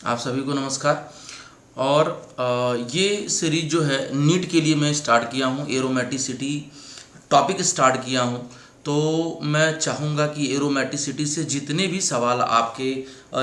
आप सभी को नमस्कार। और ये सीरीज जो है नीट के लिए मैं स्टार्ट किया हूँ, एरोमेटिसिटी टॉपिक स्टार्ट किया हूँ। तो मैं चाहूँगा कि एरोमेटिसिटी से जितने भी सवाल आपके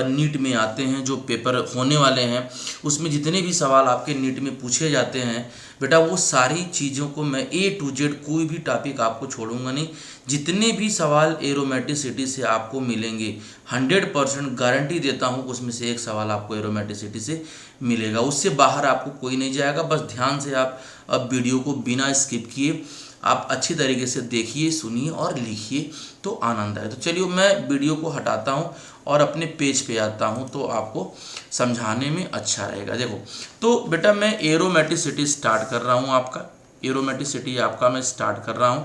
नीट में आते हैं, जो पेपर होने वाले हैं उसमें जितने भी सवाल आपके नीट में पूछे जाते हैं बेटा, वो सारी चीज़ों को मैं A to Z कोई भी टॉपिक आपको छोड़ूंगा नहीं। जितने भी सवाल एरोमेटिसिटी से आपको मिलेंगे 100% गारंटी देता हूँ, उसमें से एक सवाल आपको एरोमेटिसिटी से मिलेगा। उससे बाहर आपको कोई नहीं जाएगा। बस ध्यान से आप अब वीडियो को बिना स्किप किए आप अच्छी तरीके से देखिए, सुनिए और लिखिए तो आनंद आए। तो चलिए मैं वीडियो को हटाता हूँ और अपने पेज पे आता हूँ तो आपको समझाने में अच्छा रहेगा। देखो तो बेटा मैं एरोमेटिसिटी स्टार्ट कर रहा हूँ, आपका एरोमेटिसिटी आपका मैं स्टार्ट कर रहा हूँ,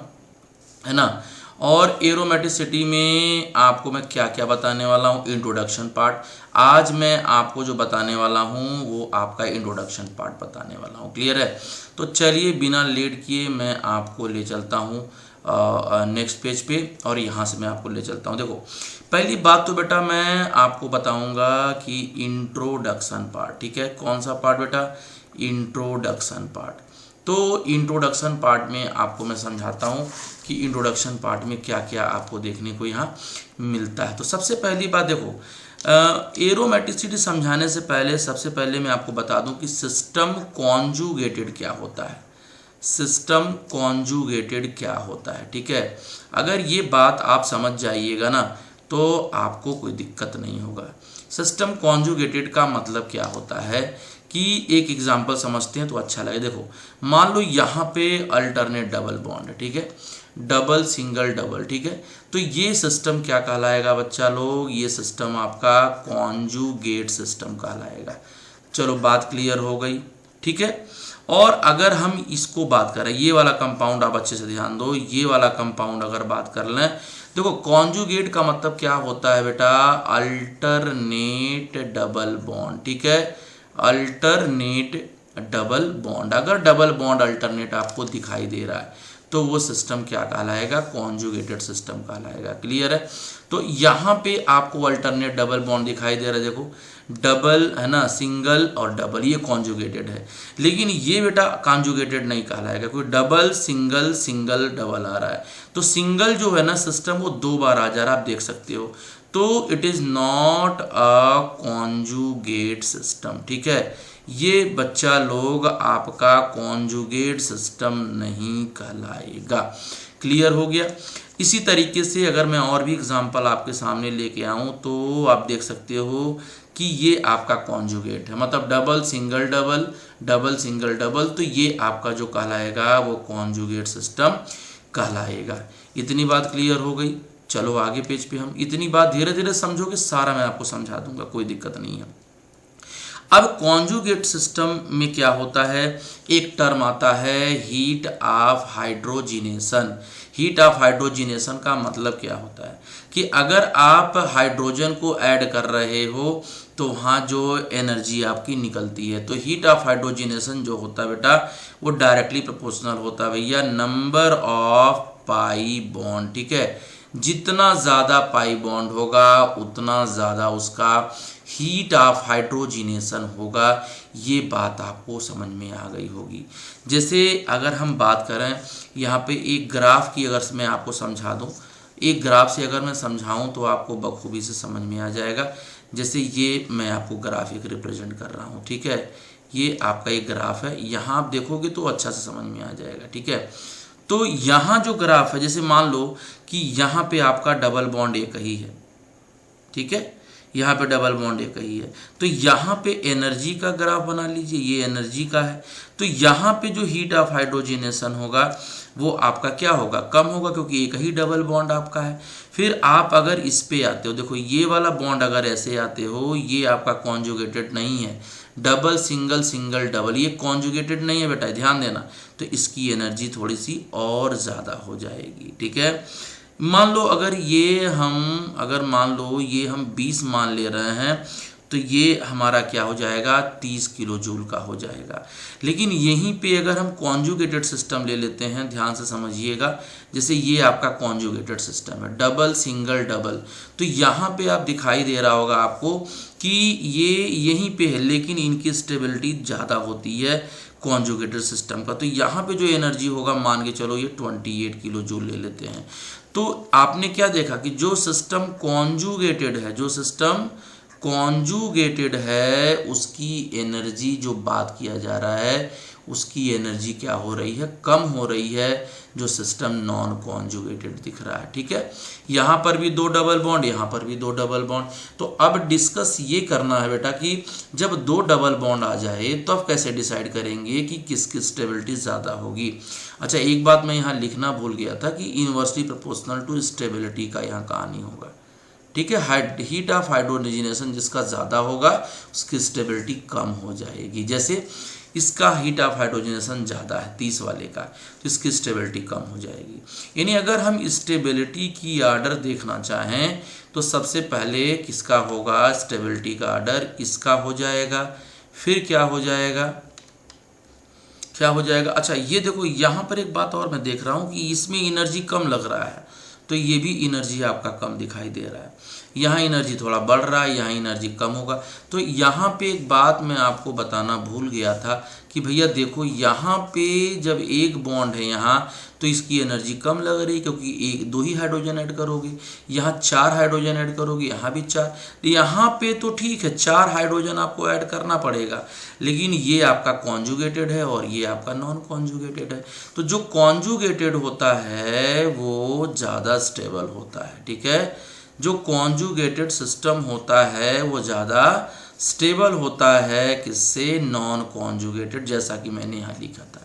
है ना। और एरोमेटिसिटी में आपको मैं क्या क्या बताने वाला हूँ, इंट्रोडक्शन पार्ट। आज मैं आपको जो बताने वाला हूँ वो आपका इंट्रोडक्शन पार्ट बताने वाला हूँ। क्लियर है? तो चलिए बिना लेट किए मैं आपको ले चलता हूँ नेक्स्ट पेज पे और यहाँ से मैं आपको ले चलता हूँ। देखो पहली बात तो बेटा मैं आपको बताऊँगा कि इंट्रोडक्शन पार्ट, ठीक है। कौन सा पार्ट बेटा? Introduction part. तो इंट्रोडक्शन पार्ट में आपको मैं समझाता हूँ कि इंट्रोडक्शन पार्ट में क्या क्या आपको देखने को यहाँ मिलता है। तो सबसे पहली बात देखो, एरोमेटिसिटी समझाने से पहले सबसे पहले मैं आपको बता दूं कि सिस्टम कॉन्जुगेटेड क्या होता है। सिस्टम कॉन्जुगेटेड क्या होता है, ठीक है। अगर ये बात आप समझ जाइएगा ना तो आपको कोई दिक्कत नहीं होगा। सिस्टम कॉन्जुगेटेड का मतलब क्या होता है कि एक एग्जांपल समझते हैं तो अच्छा लगे। देखो मान लो यहाँ पे अल्टरनेट डबल बॉन्ड है, ठीक है, डबल सिंगल डबल, ठीक है। तो ये सिस्टम क्या कहलाएगा बच्चा लोग? ये सिस्टम आपका कॉन्जुगेट सिस्टम कहलाएगा। चलो बात क्लियर हो गई, ठीक है। और अगर हम इसको बात करें, ये वाला कंपाउंड आप अच्छे से ध्यान दो, ये वाला कंपाउंड अगर बात कर लें, देखो कॉन्जुगेट का मतलब क्या होता है बेटा? अल्टरनेट डबल बॉन्ड, ठीक है, अल्टरनेट डबल बॉन्ड। अगर डबल बॉन्ड अल्टरनेट आपको दिखाई दे रहा है तो वो सिस्टम क्या कहलाएगा? कॉन्जुगेटेड सिस्टम कहलाएगा। क्लियर है? तो यहाँ पे आपको अल्टरनेट डबल बॉन्ड दिखाई दे रहा है, देखो डबल है ना, सिंगल और डबल, ये कॉन्जुगेटेड है। लेकिन ये बेटा कॉन्जुगेटेड नहीं कहलाएगा, क्योंकि डबल सिंगल सिंगल डबल आ रहा है। तो सिंगल जो है ना सिस्टम वो 2 बार आ जा रहा है, आप देख सकते हो। तो it is not a conjugate system, ठीक है। ये बच्चा लोग आपका कॉन्जुगेट सिस्टम नहीं कहलाएगा। क्लियर हो गया? इसी तरीके से अगर मैं और भी एग्जांपल आपके सामने लेके आऊं तो आप देख सकते हो कि ये आपका कॉन्जुगेट है, मतलब double single double, double single double, तो ये आपका जो कहलाएगा वो कॉन्जुगेट सिस्टम कहलाएगा। इतनी बात क्लियर हो गई। चलो आगे पेज पे हम इतनी बात धीरे धीरे समझोगे, सारा मैं आपको समझा दूंगा, कोई दिक्कत नहीं है। अब कॉन्जुगेट सिस्टम में क्या होता है, एक टर्म आता है heat of hydrogenation. Heat of hydrogenation का मतलब क्या होता है कि अगर आप हाइड्रोजन को ऐड कर रहे हो तो वहाँ जो एनर्जी आपकी निकलती है, तो हीट ऑफ हाइड्रोजिनेशन जो होता है बेटा वो डायरेक्टली प्रोपोर्शनल होता है भैया नंबर ऑफ पाई बॉन्ड, ठीक है। जितना ज़्यादा पाई बॉन्ड होगा उतना ज़्यादा उसका हीट ऑफ हाइड्रोजिनेशन होगा। ये बात आपको समझ में आ गई होगी। जैसे अगर हम बात करें यहाँ पे एक ग्राफ की, अगर मैं आपको समझा दूँ, एक ग्राफ से अगर मैं समझाऊँ तो आपको बखूबी से समझ में आ जाएगा। जैसे ये मैं आपको ग्राफ एक रिप्रेजेंट कर रहा हूँ, ठीक है, ये आपका एक ग्राफ है, यहाँ आप देखोगे तो अच्छा से समझ में आ जाएगा, ठीक है। तो यहाँ जो ग्राफ है, जैसे मान लो कि यहाँ पे आपका डबल बॉन्ड एक ही है, ठीक है, यहाँ पे डबल बॉन्ड एक ही है, तो यहाँ पे एनर्जी का ग्राफ बना लीजिए, ये एनर्जी का है। तो यहाँ पे जो हीट ऑफ हाइड्रोजिनेशन होगा वो आपका क्या होगा? कम होगा, क्योंकि एक ही डबल बॉन्ड आपका है। फिर आप अगर इस पे आते हो, देखो ये वाला बॉन्ड अगर ऐसे आते हो, ये आपका कॉन्जुगेटेड नहीं है, डबल सिंगल सिंगल डबल, ये कॉन्जुगेटेड नहीं है बेटा, ध्यान देना। तो इसकी एनर्जी थोड़ी सी और ज़्यादा हो जाएगी, ठीक है। मान लो अगर मान लो ये हम 20 मान ले रहे हैं तो ये हमारा क्या हो जाएगा, 30 किलो जूल का हो जाएगा। लेकिन यहीं पे अगर हम कॉन्जुगेटेड सिस्टम ले लेते हैं, ध्यान से समझिएगा, जैसे ये आपका कॉन्जुगेटेड सिस्टम है, डबल सिंगल डबल, तो यहाँ पे आप दिखाई दे रहा होगा आपको कि ये यहीं पे है, लेकिन इनकी स्टेबिलिटी ज़्यादा होती है कॉन्जुगेटेड सिस्टम का। तो यहाँ पे जो एनर्जी होगा, मान के चलो ये 28 किलो जूल ले लेते हैं। तो आपने क्या देखा कि जो सिस्टम कॉन्जुगेटेड है, जो सिस्टम कॉन्जुगेटेड है, उसकी एनर्जी जो बात किया जा रहा है, उसकी एनर्जी क्या हो रही है, कम हो रही है, जो सिस्टम नॉन कॉन्जुगेटेड दिख रहा है। ठीक है, यहाँ पर भी 2 डबल बॉन्ड, यहाँ पर भी 2 डबल बॉन्ड। तो अब डिस्कस ये करना है बेटा कि जब 2 डबल बॉन्ड आ जाए तो अब कैसे डिसाइड करेंगे कि किसकी स्टेबिलिटी ज़्यादा होगी। अच्छा, एक बात मैं यहाँ लिखना भूल गया था कि इनवर्सली प्रोपोर्शनल टू स्टेबिलिटी का यहाँ कहानी होगा। ठीक है, हीट ऑफ हाइड्रोजनेशन जिसका ज़्यादा होगा उसकी स्टेबिलिटी कम हो जाएगी। जैसे इसका हीट ऑफ हाइड्रोजनेशन ज़्यादा है 30 वाले का, तो इसकी स्टेबिलिटी कम हो जाएगी। यानी अगर हम स्टेबिलिटी की आर्डर देखना चाहें तो सबसे पहले किसका होगा, स्टेबिलिटी का आर्डर इसका हो जाएगा, फिर क्या हो जाएगा, क्या हो जाएगा। अच्छा, ये देखो यहाँ पर एक बात और मैं देख रहा हूँ कि इसमें एनर्जी कम लग रहा है, तो ये भी एनर्जी आपका कम दिखाई दे रहा है। यहाँ एनर्जी थोड़ा बढ़ रहा है, यहाँ एनर्जी कम होगा। तो यहाँ पे एक बात मैं आपको बताना भूल गया था कि भैया देखो, यहाँ पे जब एक बॉन्ड है यहाँ, तो इसकी एनर्जी कम लग रही है क्योंकि 2 ही हाइड्रोजन ऐड करोगे। यहाँ 4 हाइड्रोजन ऐड करोगे, यहाँ भी 4। यहाँ पे तो ठीक है 4 हाइड्रोजन आपको ऐड करना पड़ेगा, लेकिन ये आपका कॉन्जुगेटेड है और ये आपका नॉन कॉन्जुगेटेड है। तो जो कॉन्जुगेटेड होता है वो ज़्यादा स्टेबल होता है। ठीक है, जो कॉन्जुगेटेड सिस्टम होता है वो ज़्यादा स्टेबल होता है किससे, नॉन कॉन्जुगेटेड, जैसा कि मैंने यहाँ लिखा था।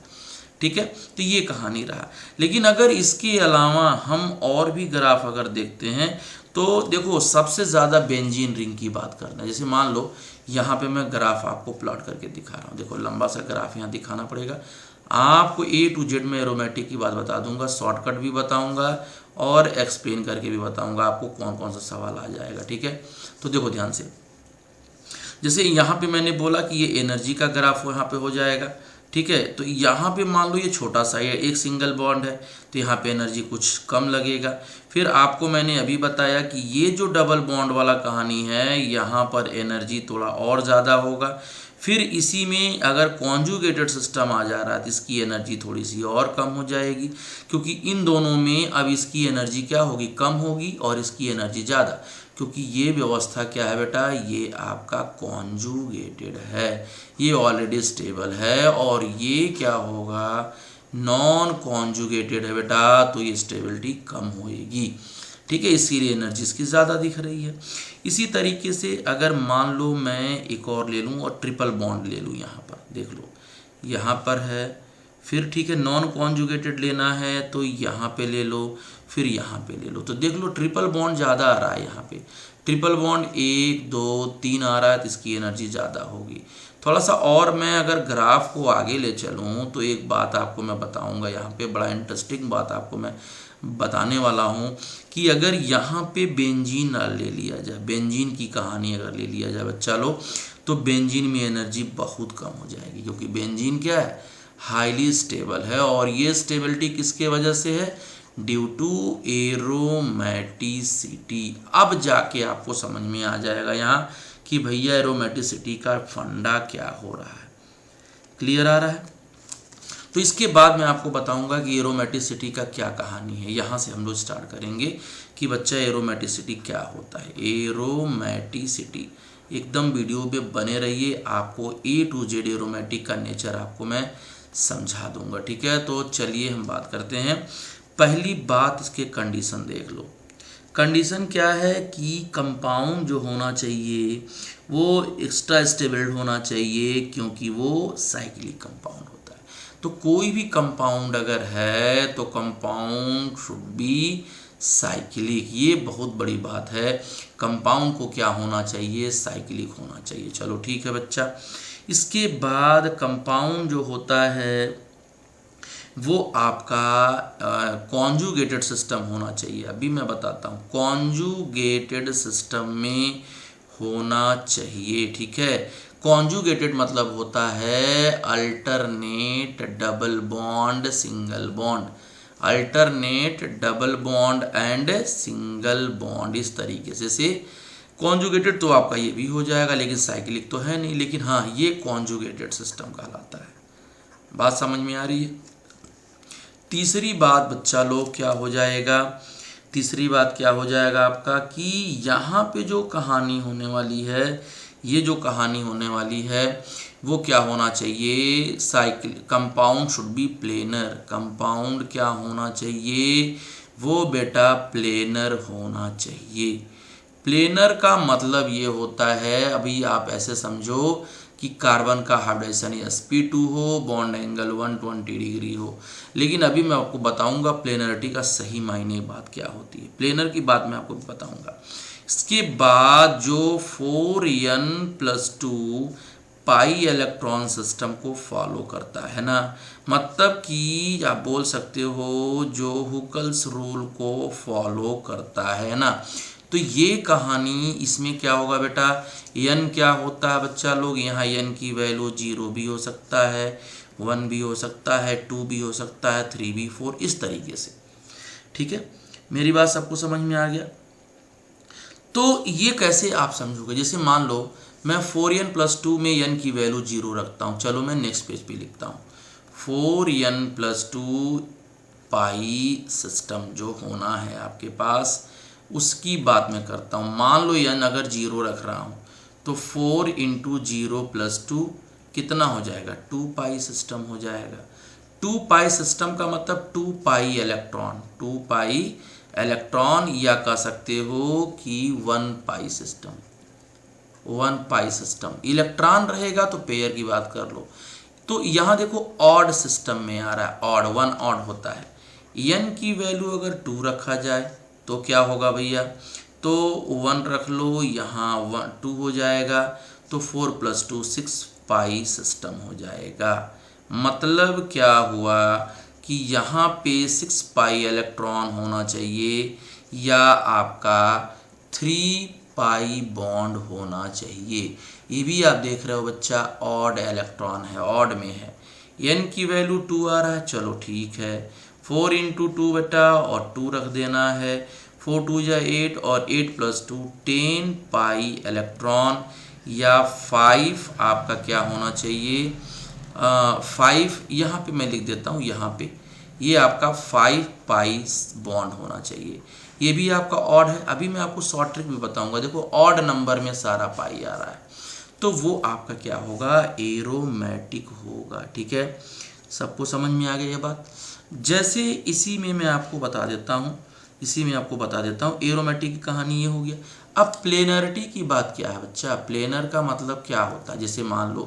ठीक है, तो ये कहानी रहा। लेकिन अगर इसके अलावा हम और भी ग्राफ अगर देखते हैं तो देखो, सबसे ज़्यादा बेंजीन रिंग की बात करना है। जैसे मान लो यहाँ पे मैं ग्राफ आपको प्लॉट करके दिखा रहा हूँ, देखो लंबा सा ग्राफ यहाँ दिखाना पड़ेगा आपको। A to Z में एरोमेटिक की बात बता दूंगा, शॉर्टकट भी बताऊंगा और एक्सप्लेन करके भी बताऊंगा आपको कौन कौन सा सवाल आ जाएगा। ठीक है, तो देखो ध्यान से, जैसे यहाँ पे मैंने बोला कि ये एनर्जी का ग्राफ यहाँ पे हो जाएगा। ठीक है, तो यहाँ पे मान लो ये छोटा सा है, एक सिंगल बॉन्ड है, तो यहाँ पे एनर्जी कुछ कम लगेगा। फिर आपको मैंने अभी बताया कि ये जो डबल बॉन्ड वाला कहानी है, यहाँ पर एनर्जी थोड़ा और ज़्यादा होगा। फिर इसी में अगर कॉन्जुगेटेड सिस्टम आ जा रहा है तो इसकी एनर्जी थोड़ी सी और कम हो जाएगी, क्योंकि इन दोनों में अब इसकी एनर्जी क्या होगी, कम होगी, और इसकी एनर्जी ज़्यादा, क्योंकि ये व्यवस्था क्या है बेटा, ये आपका कॉन्जुगेटेड है, ये ऑलरेडी स्टेबल है, और ये क्या होगा, नॉन कॉन्जुगेटेड है बेटा, तो ये स्टेबिलिटी कम होएगी। ठीक है, इसीलिए एनर्जी इसकी ज़्यादा दिख रही है। इसी तरीके से अगर मान लो मैं एक और ले लूँ और ट्रिपल बॉन्ड ले लूँ, यहाँ पर देख लो, यहाँ पर है, फिर ठीक है नॉन कॉन्जुगेटेड लेना है तो यहाँ पे ले लो, फिर यहाँ पे ले लो, तो देख लो ट्रिपल बॉन्ड ज़्यादा आ रहा है। यहाँ पे ट्रिपल बॉन्ड 1 2 3 आ रहा है, तो इसकी एनर्जी ज़्यादा होगी। थोड़ा सा और मैं अगर ग्राफ को आगे ले चलूँ तो एक बात आपको मैं बताऊँगा, यहाँ पे बड़ा इंटरेस्टिंग बात आपको मैं बताने वाला हूँ कि अगर यहाँ पे बेंजीन ले लिया जाए, बेंजीन की कहानी अगर ले लिया जाए बच्चा लो, तो बेंजीन में एनर्जी बहुत कम हो जाएगी, क्योंकि बेंजीन क्या है, हाईली स्टेबल है, और ये स्टेबिलिटी किसके वजह से है, ड्यू टू एरोमेटिसिटी। अब जाके आपको समझ में आ जाएगा यहाँ कि भैया एरोमेटिसिटी का फंडा क्या हो रहा है। क्लियर आ रहा है? तो इसके बाद मैं आपको बताऊंगा कि एरोमेटिसिटी का क्या कहानी है। यहाँ से हम लोग स्टार्ट करेंगे कि बच्चा एरोमेटिसिटी क्या होता है। एरोमेटिसिटी एकदम वीडियो पे बने रहिए, आपको A to Z एरोमेटिक का नेचर आपको मैं समझा दूंगा। ठीक है, तो चलिए हम बात करते हैं। पहली बात, इसके कंडीशन देख लो। कंडीशन क्या है कि कंपाउंड जो होना चाहिए वो एक्स्ट्रा स्टेबल होना चाहिए, क्योंकि वो साइक्लिक कंपाउंड होता है। तो कोई भी कंपाउंड अगर है तो कंपाउंड शुड बी साइक्लिक। ये बहुत बड़ी बात है, कंपाउंड को क्या होना चाहिए, साइक्लिक होना चाहिए। चलो ठीक है बच्चा। इसके बाद कंपाउंड जो होता है वो आपका कॉन्जुगेटेड सिस्टम होना चाहिए। अभी मैं बताता हूँ, कॉन्जुगेटेड सिस्टम में होना चाहिए। ठीक है, कॉन्जुगेटेड मतलब होता है alternate double bond single bond, alternate double bond and single bond, इस तरीके से कॉन्जुगेटेड तो आपका ये भी हो जाएगा, लेकिन साइक्लिक तो है नहीं, लेकिन हाँ ये कॉन्जुगेटेड सिस्टम कहलाता है। बात समझ में आ रही है। तीसरी बात बच्चा लोग क्या हो जाएगा, तीसरी बात क्या हो जाएगा आपका कि यहाँ पे जो कहानी होने वाली है, ये जो कहानी होने वाली है वो क्या होना चाहिए, cycle compound should be planar, compound क्या होना चाहिए, वो बेटा प्लेनर होना चाहिए। प्लेनर का मतलब ये होता है, अभी आप ऐसे समझो कि कार्बन का हाइब्रिडाइजेशन sp2 हो, बॉन्ड एंगल 120 डिग्री हो, लेकिन अभी मैं आपको बताऊंगा प्लेनरिटी का सही मायने बात क्या होती है, प्लेनर की बात मैं आपको बताऊंगा। इसके बाद जो 4n+2 पाई इलेक्ट्रॉन सिस्टम को फॉलो करता है ना, मतलब कि आप बोल सकते हो जो हुकल्स रूल को फॉलो करता है ना, तो ये कहानी इसमें क्या होगा बेटा, n क्या होता है बच्चा लोग, यहाँ n की वैल्यू 0 भी हो सकता है, 1 भी हो सकता है, 2 भी हो सकता है, 3 भी, 4, इस तरीके से। ठीक है, मेरी बात सबको समझ में आ गया। तो ये कैसे आप समझोगे, जैसे मान लो मैं 4n+2 में n की वैल्यू 0 रखता हूँ, चलो मैं नेक्स्ट पेज पे लिखता हूँ 4n+2 पाई सिस्टम जो होना है आपके पास, उसकी बात मैं करता हूँ। मान लो n अगर 0 रख रहा हूँ तो 4 × 0+2 कितना हो जाएगा, 2 पाई सिस्टम हो जाएगा। 2 पाई सिस्टम का मतलब 2 पाई इलेक्ट्रॉन, 2 पाई इलेक्ट्रॉन, या कह सकते हो कि 1 पाई सिस्टम, 1 पाई सिस्टम। इलेक्ट्रॉन रहेगा तो पेयर की बात कर लो। तो यहाँ देखो ऑड सिस्टम में आ रहा है, ऑड 1 ऑड होता है। n की वैल्यू अगर 2 रखा जाए तो क्या होगा भैया, तो 1 रख लो, यहाँ 2 हो जाएगा, तो 4+2 6 पाई सिस्टम हो जाएगा। मतलब क्या हुआ कि यहाँ पे 6 पाई इलेक्ट्रॉन होना चाहिए, या आपका 3 पाई बॉन्ड होना चाहिए। ये भी आप देख रहे हो बच्चा, ऑड इलेक्ट्रॉन है, ऑड में है, n की वैल्यू 2 आ रहा है, चलो ठीक है, 4 × 2 बेटा और 2 रख देना है, 4 2 जा 8 और 8+2 10 पाई इलेक्ट्रॉन, या 5 आपका क्या होना चाहिए, 5 यहाँ पे मैं लिख देता हूँ, यहाँ पे ये आपका 5 पाई बॉन्ड होना चाहिए। ये भी आपका ऑड है। अभी मैं आपको शॉर्ट ट्रिक भी बताऊंगा, देखो ऑड नंबर में सारा पाई आ रहा है तो वो आपका क्या होगा, एरोमेटिक होगा। ठीक है, सबको समझ में आ गया ये बात। जैसे इसी में मैं आपको बता देता हूँ, इसी में आपको बता देता हूँ एरोमेटिक की कहानी ये हो गया। अब प्लेनरिटी की बात क्या है बच्चा, प्लेनर का मतलब क्या होता है, जैसे मान लो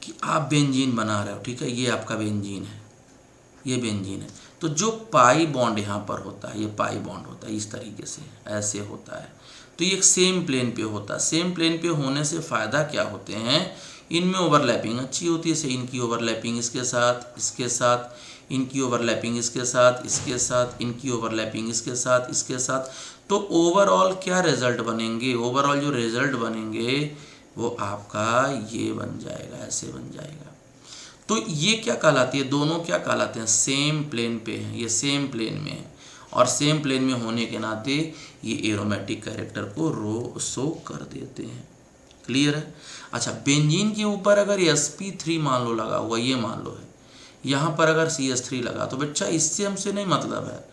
कि आप बेंजीन बना रहे हो, ठीक है, ये आपका बेंजीन है, ये बेंजीन है, तो जो पाई बॉन्ड यहाँ पर होता है, ये पाई बॉन्ड होता है, इस तरीके से ऐसे होता है, तो ये एक सेम प्लेन पे होता है। सेम प्लेन पे होने से फ़ायदा क्या होते हैं, इनमें ओवरलैपिंग अच्छी होती है, से इनकी ओवरलैपिंग इसके साथ, इसके साथ, इनकी ओवरलैपिंग इसके साथ, इसके साथ, इनकी ओवरलैपिंग इसके साथ, इसके साथ, तो ओवरऑल क्या रिजल्ट बनेंगे, ओवरऑल जो रिजल्ट बनेंगे वो आपका ये बन जाएगा, ऐसे बन जाएगा। तो ये क्या कहलाती है, दोनों क्या कहलाते हैं, सेम प्लेन पे हैं, ये सेम प्लेन में है, और सेम प्लेन में होने के नाते ये एरोमेटिक कैरेक्टर को शो कर देते हैं। क्लियर है। अच्छा, बेंजीन के ऊपर अगर sp3 मान लो लगा हुआ, ये मान लो है, यहाँ पर अगर CH3 लगा, तो बच्चा इससे हमसे नहीं मतलब है,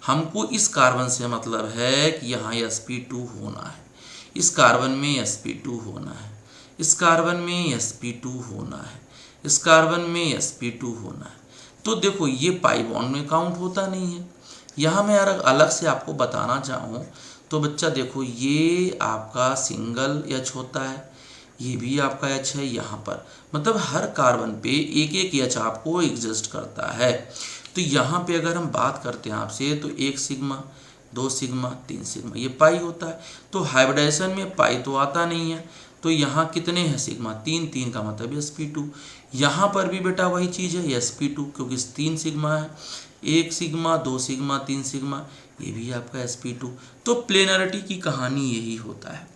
हमको इस कार्बन से मतलब है कि यहाँ sp2 होना है, इस कार्बन में sp2 होना है, इस कार्बन में sp2 होना है, इस कार्बन में sp2 होना है। तो देखो ये पाई बॉन्ड में काउंट होता नहीं है। यहाँ मैं अलग से आपको बताना चाहूँ तो बच्चा देखो, ये आपका सिंगल H होता है, ये भी आपका H है यहाँ पर, मतलब हर कार्बन पे एक एक H आपको एग्जिस्ट करता है। तो यहाँ पे अगर हम बात करते हैं आपसे, तो 1 सिग्मा, 2 सिग्मा, 3 सिग्मा, ये पाई होता है। तो हाइब्रिडाइजेशन में पाई तो आता नहीं है, तो यहाँ कितने हैं सिग्मा, 3, 3 का मतलब sp2। यहाँ पर भी बेटा वही चीज़ है, sp2, क्योंकि 3 सिग्मा है, 1 सिग्मा, 2 सिग्मा, 3 सिग्मा, ये भी आपका sp2। तो प्लेनरिटी की कहानी यही होता है।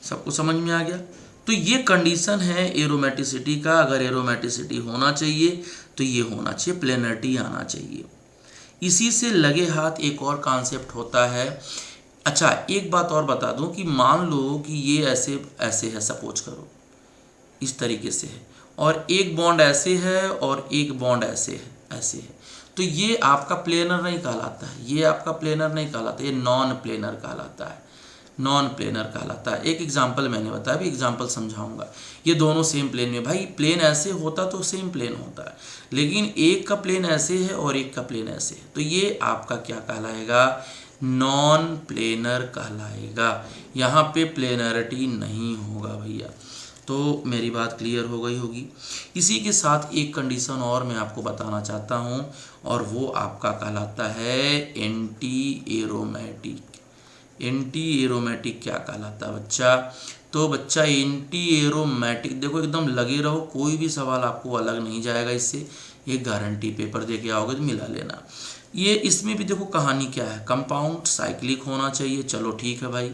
सबको समझ में आ गया। तो ये कंडीशन है एरोमेटिसिटी का। अगर एरोमेटिसिटी होना चाहिए तो ये होना चाहिए, प्लेनरिटी आना चाहिए। इसी से लगे हाथ एक और कॉन्सेप्ट होता है। अच्छा, एक बात और बता दूं कि मान लो कि ये ऐसे ऐसे है, सपोज करो इस तरीके से है, और एक बॉन्ड ऐसे है और एक बॉन्ड ऐसे है, तो ये आपका प्लेनर नहीं कहलाता है, ये आपका प्लेनर नहीं कहलाता, ये नॉन प्लेनर कहलाता है, नॉन प्लेनर कहलाता है। एक एग्जांपल मैंने बताया, अभी एग्जांपल समझाऊंगा। ये दोनों सेम प्लेन में, भाई प्लेन ऐसे होता तो सेम प्लेन होता है, लेकिन एक का प्लेन ऐसे है और एक का प्लेन ऐसे है, तो ये आपका क्या कहलाएगा, नॉन प्लेनर कहलाएगा। यहाँ पे प्लेनरिटी नहीं होगा भैया। तो मेरी बात क्लियर हो गई होगी। इसी के साथ एक कंडीशन और मैं आपको बताना चाहता हूँ, और वो आपका कहलाता है एंटी एरोमेटिक। एंटी एरोमेटिक क्या कहलाता है बच्चा? तो बच्चा एंटी एरोमेटिक, देखो एकदम लगे रहो, कोई भी सवाल आपको अलग नहीं जाएगा इससे, ये गारंटी, पेपर दे के आओगे तो मिला लेना। ये इसमें भी देखो कहानी क्या है, कंपाउंड साइक्लिक होना चाहिए, चलो ठीक है भाई,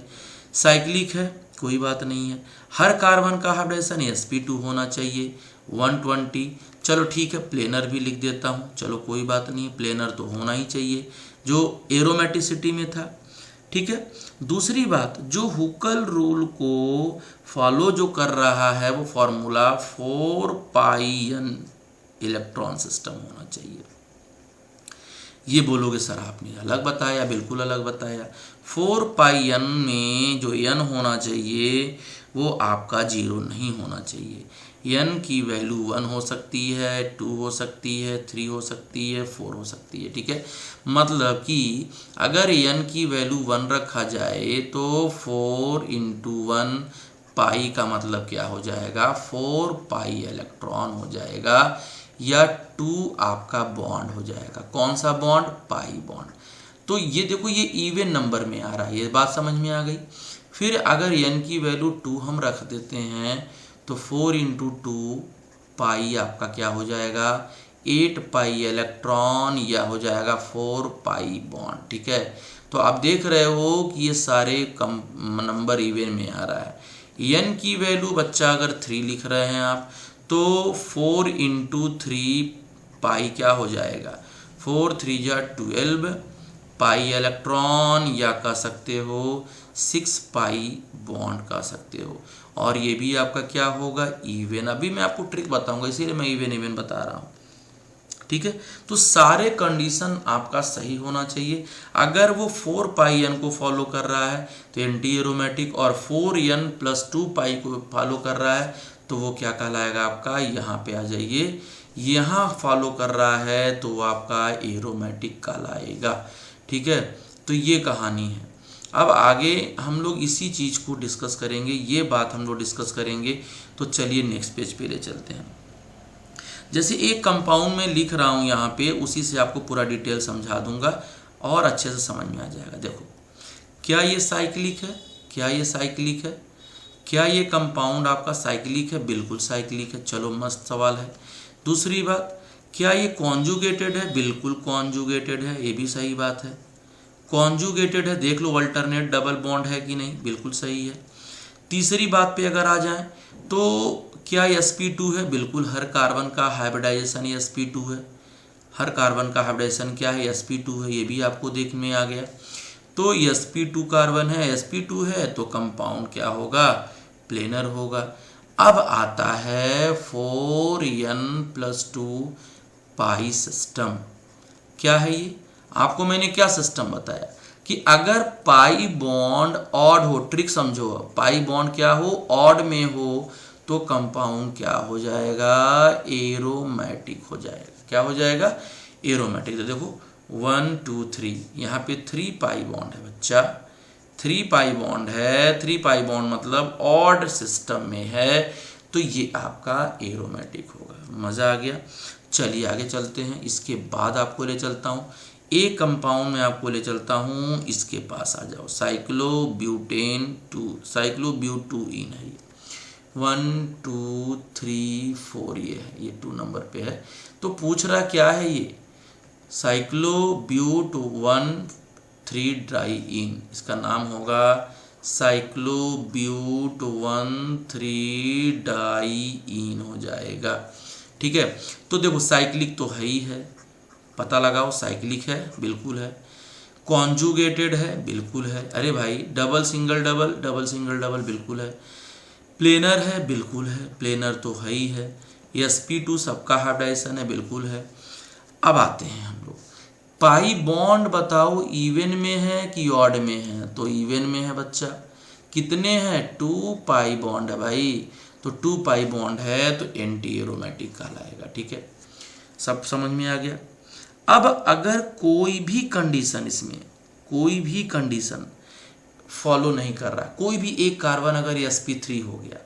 साइक्लिक है कोई बात नहीं है। हर कार्बन का हाइब्रिडेशन sp2 होना चाहिए 120, चलो ठीक है। प्लेनर भी लिख देता हूँ, चलो कोई बात नहीं, प्लेनर तो होना ही चाहिए जो एरोमेटिसिटी में था, ठीक है। दूसरी बात, जो हुकल रूल को फॉलो जो कर रहा है वो फॉर्मूला 4πn इलेक्ट्रॉन सिस्टम होना चाहिए। ये बोलोगे सर आपने अलग बताया, बिल्कुल अलग बताया। 4πn में जो n होना चाहिए वो आपका 0 नहीं होना चाहिए। n की वैल्यू 1 हो सकती है, 2 हो सकती है, 3 हो सकती है, 4 हो सकती है, ठीक है। मतलब कि अगर n की वैल्यू 1 रखा जाए तो 4 × 1 पाई का मतलब क्या हो जाएगा, 4 पाई इलेक्ट्रॉन हो जाएगा, या 2 आपका बॉन्ड हो जाएगा। कौन सा बॉन्ड? Pi bond. तो ये देखो ये इवन नंबर में आ रहा है, ये बात समझ में आ गई। फिर अगर n की वैल्यू 2 हम रख देते हैं तो 4 × 2 पाई आपका क्या हो जाएगा, 8 पाई इलेक्ट्रॉन, या हो जाएगा 4 पाई बॉन्ड, ठीक है। तो आप देख रहे हो कि ये सारे कम नंबर इवन में आ रहा है। n की वैल्यू बच्चा अगर 3 लिख रहे हैं आप, तो 4 × 3 पाई क्या हो जाएगा, 4 3 जा 12 पाई इलेक्ट्रॉन, या कह सकते हो 6 पाई बॉन्ड कह सकते हो, और ये भी आपका क्या होगा, इवन। अभी मैं आपको ट्रिक बताऊंगा, इसीलिए मैं इवन बता रहा हूँ, ठीक है। तो सारे कंडीशन आपका सही होना चाहिए। अगर वो 4πn को फॉलो कर रहा है तो एंटी एरोमेटिक, और 4n + 2 पाई को फॉलो कर रहा है तो वो क्या कहलाएगा आपका, यहाँ पे आ जाइए, यहाँ फॉलो कर रहा है तो वो आपका एरोमेटिक कहलाएगा, ठीक है। तो ये कहानी है। अब आगे हम लोग इसी चीज़ को डिस्कस करेंगे, ये बात हम लोग डिस्कस करेंगे। तो चलिए नेक्स्ट पेज पे ले चलते हैं। जैसे एक कंपाउंड में लिख रहा हूँ यहाँ पे, उसी से आपको पूरा डिटेल समझा दूंगा और अच्छे से समझ में आ जाएगा। देखो, क्या ये साइक्लिक है? क्या ये साइक्लिक है? क्या ये कंपाउंड आपका साइक्लिक है? बिल्कुल साइक्लिक है, चलो मस्त सवाल है। दूसरी बात, क्या ये कॉन्जुगेटेड है? बिल्कुल कॉन्जुगेटेड है, ये भी सही बात है। कॉन्जुगेटेड है, देख लो अल्टरनेट डबल बॉन्ड है कि नहीं, बिल्कुल सही है। तीसरी बात पे अगर आ जाएं तो क्या sp2 है? बिल्कुल, हर कार्बन का हाइब्रिडाइजेशन sp2 है। हर कार्बन का हाइब्रिडाइजेशन क्या है, sp2 है, ये भी आपको देखने में आ गया। तो sp2 कार्बन है, sp2 है, तो कंपाउंड क्या होगा, प्लेनर होगा। अब आता है 4n + 2 पाई सिस्टम। क्या है ये? आपको मैंने क्या सिस्टम बताया कि अगर पाई बॉन्ड ऑड हो, ट्रिक समझो, पाई बॉन्ड क्या हो, ऑड में हो, तो कंपाउंड क्या हो जाएगा, एरोमेटिक हो जाएगा। क्या हो जाएगा, एरोमेटिक। तो देखो 1 2 3, यहाँ पे 3 पाई बॉन्ड है बच्चा, 3 पाई बॉन्ड है। 3 पाई बॉन्ड मतलब ऑड सिस्टम में है, तो ये आपका एरोमेटिक होगा। मज़ा आ गया। चलिए आगे चलते हैं। इसके बाद आपको ले चलता हूँ एक कंपाउंड में, आपको ले चलता हूँ इसके पास आ जाओ, साइक्लोब्यूटेन 2, साइक्लोब्यूटूइन है ये, 1 2 3 4 ये है, ये 2 नंबर पे है। तो पूछ रहा क्या है ये, साइक्लोब्यूट 1 3 डाइइन, इसका नाम होगा साइक्लोब्यूट 1,3 डाइईन हो जाएगा। ठीक है, तो देखो साइक्लिक तो है ही है, पता लगाओ साइक्लिक है, बिल्कुल है। कॉन्जुगेटेड है, बिल्कुल है। अरे भाई double single double, double single double, बिल्कुल है। प्लेनर है, बिल्कुल है, प्लेनर तो है ही है। sp2 सबका हाइब्रिडाइजेशन है, बिल्कुल है। अब आते हैं हम लोग, पाई बॉन्ड बताओ इवन में है कि ऑड में है? तो इवन में है बच्चा। कितने हैं? 2 पाई बॉन्ड है भाई, तो 2 पाई बॉन्ड है तो एंटी एरोमेटिक कहलाएगा। ठीक है, सब समझ में आ गया। अब अगर कोई भी कंडीशन, इसमें कोई भी कंडीशन फॉलो नहीं कर रहा, कोई भी एक कार्बन अगर sp3 हो गया,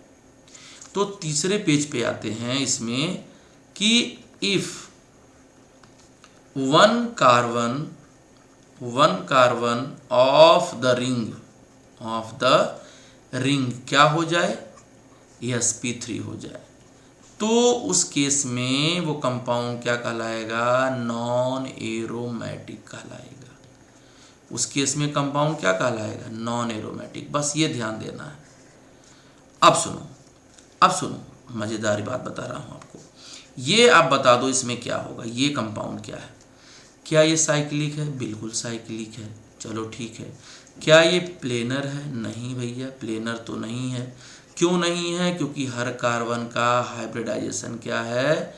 तो तीसरे पेज पे आते हैं इसमें कि if one carbon of the ring क्या हो जाए? sp3 हो जाए, तो उस केस में वो कंपाउंड क्या कहलाएगा? नॉन एरोमेटिक कहलाएगा। उस केस में कंपाउंड क्या कहलाएगा? Non aromatic. बस ये ध्यान देना है। अब सुनो, मजेदार बात बता रहा हूं आपको। ये आप बता दो इसमें क्या होगा, ये कंपाउंड क्या है? क्या ये साइक्लिक है? बिल्कुल साइक्लिक है, चलो ठीक है। क्या ये प्लेनर है? नहीं भैया, प्लेनर तो नहीं है। क्यों नहीं है? क्योंकि हर कार्बन का हाइब्रिडाइजेशन क्या है?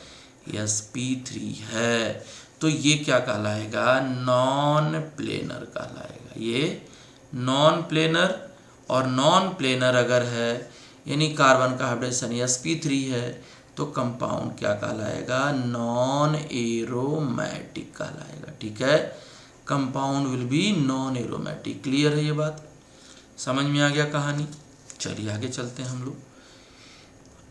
sp3 है। तो ये क्या कहलाएगा? नॉन प्लेनर कहलाएगा। ये नॉन प्लेनर, और नॉन प्लेनर अगर है यानी कार्बन का हाइब्रिडाइजेशन sp3 है, तो कंपाउंड क्या कहलाएगा? नॉन एरोमेटिक कहलाएगा। ठीक है, compound will be non aromatic. Clear है ये बात? समझ में आ गया कहानी? चलिए आगे चलते हैं हम लोग।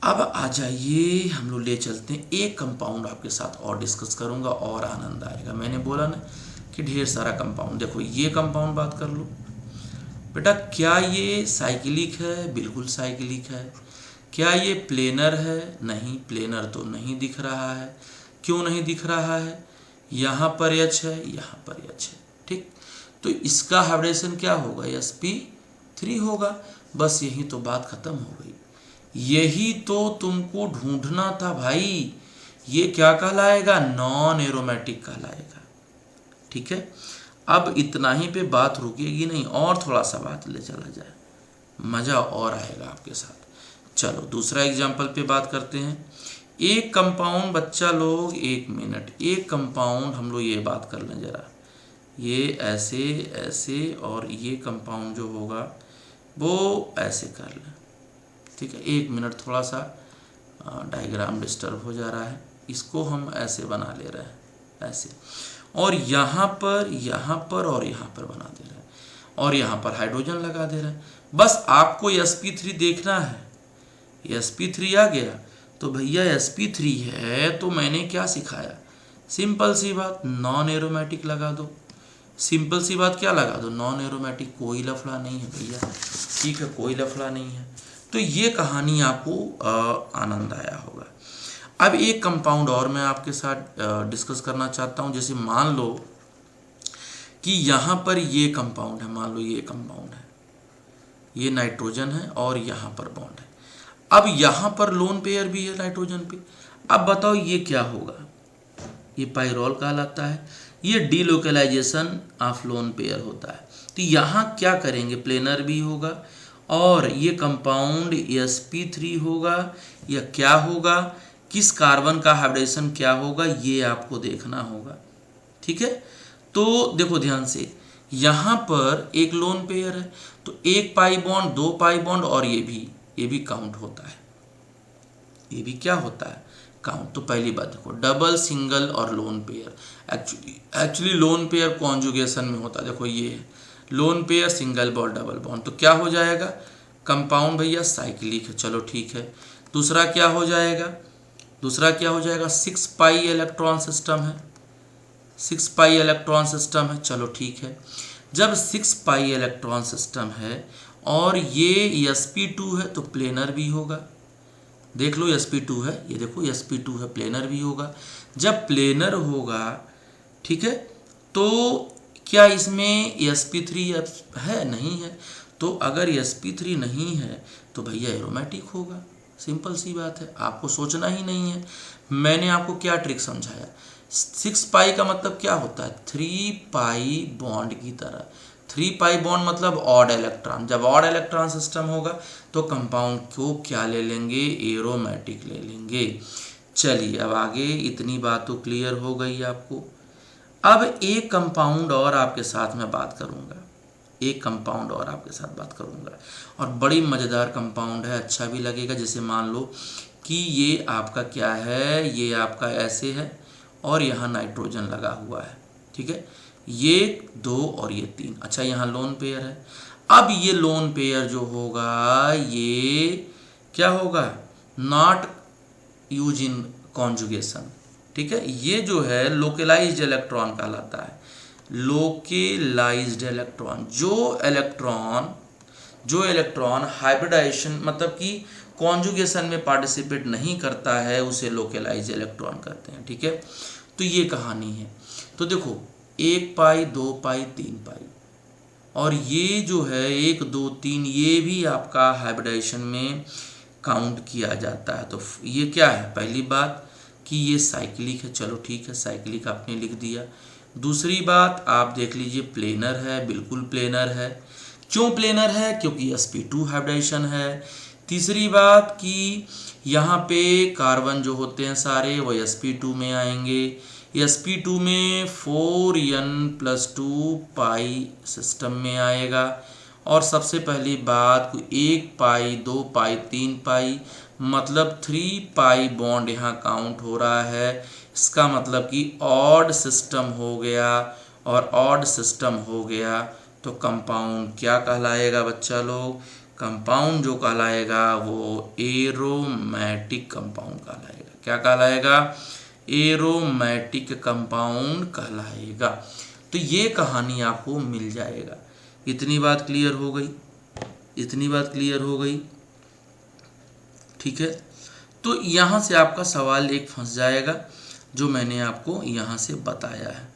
अब आ जाइए, हम लोग ले चलते हैं एक कंपाउंड आपके साथ और डिस्कस करूंगा और आनंद आएगा। मैंने बोला ना कि ढेर सारा कंपाउंड। देखो ये कंपाउंड बात कर लो बेटा, क्या ये साइक्लिक है? बिल्कुल साइक्लिक है। क्या ये प्लेनर है? नहीं, प्लेनर तो नहीं दिख रहा है। क्यों नहीं दिख रहा है? यहाँ पर H है, यहाँ पर H है। ठीक, तो इसका हाइब्रिडेशन क्या होगा? sp3 होगा। बस यही तो बात खत्म हो गई। यही तो तुमको ढूंढना था भाई। ये क्या कहलाएगा? नॉन एरोमेटिक कहलाएगा। ठीक है, अब इतना ही पे बात रुकेगी नहीं, और थोड़ा सा बात ले चला जाए, मजा और आएगा आपके साथ। चलो दूसरा एग्जाम्पल पे बात करते हैं। एक कंपाउंड, बच्चा लोग 1 मिनट, एक कंपाउंड हम लोग ये बात कर लें जरा, ये ऐसे ऐसे, और ये कंपाउंड जो होगा वो ऐसे कर लें। ठीक है, 1 मिनट, थोड़ा सा डायग्राम डिस्टर्ब हो जा रहा है, इसको हम ऐसे बना ले रहे हैं, ऐसे, और यहाँ पर और यहाँ पर बना दे रहे हैं, और यहाँ पर हाइड्रोजन लगा दे रहे हैं। बस आपको sp3 देखना है। sp3 आ गया तो भैया sp3 है, तो मैंने क्या सिखाया? सिंपल सी बात, नॉन एरोमेटिक लगा दो। सिंपल सी बात क्या लगा दो? Non aromatic. कोई लफड़ा नहीं है भैया, ठीक है, कोई लफड़ा नहीं है। तो ये कहानी आपको आनंद आया होगा। अब एक कंपाउंड और मैं आपके साथ डिस्कस करना चाहता हूँ। जैसे मान लो कि यहाँ पर ये कंपाउंड है, मान लो ये कंपाउंड है, ये नाइट्रोजन है और यहाँ पर बॉन्ड है। अब यहाँ पर लोन पेयर भी है नाइट्रोजन पे। अब बताओ ये क्या होगा? ये पाइरोल कहलाता है। ये डीलोकलाइजेशन ऑफ लोन पेयर होता है। तो यहाँ क्या करेंगे? प्लेनर भी होगा, और ये कंपाउंड sp3 होगा या क्या होगा? किस कार्बन का हाइब्रिडेशन क्या होगा, ये आपको देखना होगा। ठीक है, तो देखो ध्यान से, यहाँ पर एक लोन पेयर है, तो 1 पाई बॉन्ड, 2 पाई बॉन्ड, और ये भी काउंट होता है। ये भी क्या होता है? काउंट। तो पहली बात देखो, डबल, सिंगल और lone pair. Actually lone pair conjugation में होता है। देखो ये lone pair, single bond, double bond, तो क्या हो जाएगा? कंपाउंड भैया साइक्लिक है, चलो ठीक है। दूसरा क्या हो जाएगा? 6 पाई इलेक्ट्रॉन सिस्टम है, 6 पाई इलेक्ट्रॉन सिस्टम है, चलो ठीक है। जब 6 पाई इलेक्ट्रॉन सिस्टम है और ये sp2 है, तो प्लेनर भी होगा। देख लो sp2 है, ये देखो sp2 है, प्लेनर भी होगा। जब प्लेनर होगा, ठीक है, तो क्या इसमें sp3 है? नहीं है। तो अगर sp3 नहीं है तो भैया एरोमेटिक होगा। सिंपल सी बात है, आपको सोचना ही नहीं है। मैंने आपको क्या ट्रिक समझाया, 6 पाई का मतलब क्या होता है, 3 पाई बॉन्ड की तरह। 3 पाई बॉन्ड मतलब ऑड इलेक्ट्रॉन। जब ऑड इलेक्ट्रॉन सिस्टम होगा तो कंपाउंड को क्या ले लेंगे, एरोमेटिक ले लेंगे। चलिए अब आगे, इतनी बात तो क्लियर हो गई आपको। अब एक कंपाउंड और आपके साथ में बात करूंगा, एक कंपाउंड और आपके साथ बात करूंगा, और बड़ी मज़ेदार कंपाउंड है, अच्छा भी लगेगा। जैसे मान लो कि ये आपका क्या है, ये आपका ऐसे है और यहाँ नाइट्रोजन लगा हुआ है, ठीक है, ये 2 और ये 3। अच्छा, यहाँ लोन पेयर है। अब ये लोन पेयर जो होगा ये क्या होगा, नॉट यूज इन कॉन्जुगेशन, ठीक है। ये जो है लोकलाइज्ड इलेक्ट्रॉन कहलाता है, लोकलाइज्ड इलेक्ट्रॉन। जो इलेक्ट्रॉन हाइब्रिडाइजेशन मतलब कि कॉन्जुगेशन में पार्टिसिपेट नहीं करता है उसे लोकलाइज्ड इलेक्ट्रॉन कहते हैं, ठीक है। तो ये कहानी है। तो देखो 1 पाई 2 पाई 3 पाई, और ये जो है 1 2 3 ये भी आपका हाइब्रिडाइजेशन में काउंट किया जाता है। तो ये क्या है, पहली बात कि ये साइक्लिक है, चलो ठीक है, साइक्लिक आपने लिख दिया। दूसरी बात आप देख लीजिए प्लेनर है, बिल्कुल प्लेनर है। क्यों प्लेनर है, क्योंकि sp2 हाइब्रिडाइजेशन है। तीसरी बात कि यहाँ पे कार्बन जो होते हैं सारे वो sp2 में आएंगे। sp2 में 4n+2 पाई सिस्टम में आएगा। और सबसे पहली बात 1 पाई 2 पाई 3 पाई मतलब 3 पाई बॉन्ड यहाँ काउंट हो रहा है। इसका मतलब कि ऑड सिस्टम हो गया, और ऑड सिस्टम हो गया तो कंपाउंड क्या कहलाएगा बच्चा लोग, कंपाउंड जो कहलाएगा वो एरोमेटिक कंपाउंड कहलाएगा। क्या कहलाएगा, एरोमेटिक कंपाउंड कहलाएगा। तो ये कहानी आपको मिल जाएगा। इतनी बात क्लियर हो गई, इतनी बात क्लियर हो गई, ठीक है। तो यहाँ से आपका सवाल एक फंस जाएगा जो मैंने आपको यहाँ से बताया है,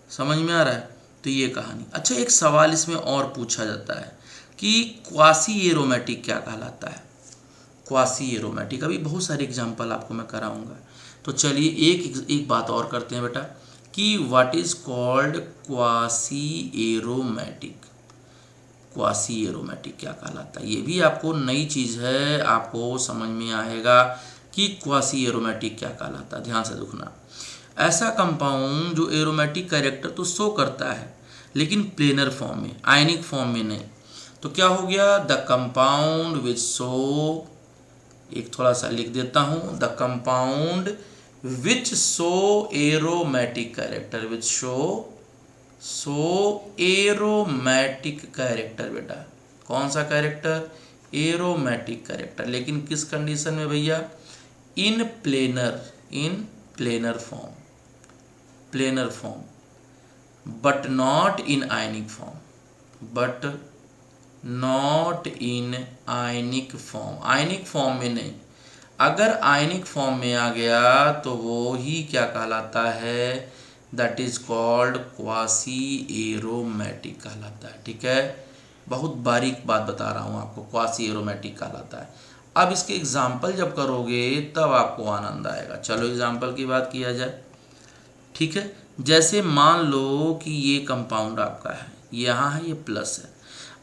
समझ में आ रहा है। तो ये कहानी। अच्छा, एक सवाल इसमें और पूछा जाता है कि क्वासी एरोमेटिक क्या कहलाता है। क्वासी एरोमेटिक, अभी बहुत सारे एग्जांपल आपको मैं कराऊंगा। तो चलिए एक बात और करते हैं बेटा कि what is called quasi aromatic. Quasi aromatic क्या कहलाता है, ये भी आपको नई चीज़ है, आपको समझ में आएगा कि क्वासी एरोमेटिक क्या कहलाता है। ध्यान से देखना, ऐसा कंपाउंड जो एरोमेटिक कैरेक्टर तो शो करता है लेकिन प्लेनर फॉर्म में, आयनिक फॉर्म में नहीं। तो क्या हो गया, द कंपाउंड विच शो, एक थोड़ा सा लिख देता हूँ, the compound which show aromatic character, which show aromatic character. बेटा कौन सा कैरेक्टर, एरोमेटिक कैरेक्टर, लेकिन किस कंडीशन में भैया, in planar form, planar form, but not in ionic form, but not in ionic form, ionic form में नहीं। अगर आयनिक फॉर्म में आ गया तो वो ही क्या कहलाता है, that is called quasi aromatic कहलाता है, ठीक है। बहुत बारीक बात बता रहा हूँ आपको, क्वासी एरोमेटिक कहलाता है। अब इसके एग्जाम्पल जब करोगे तब आपको आनंद आएगा। चलो एग्जाम्पल की बात किया जाए, ठीक है। जैसे मान लो कि ये कंपाउंड आपका है, यहाँ है, ये प्लस है।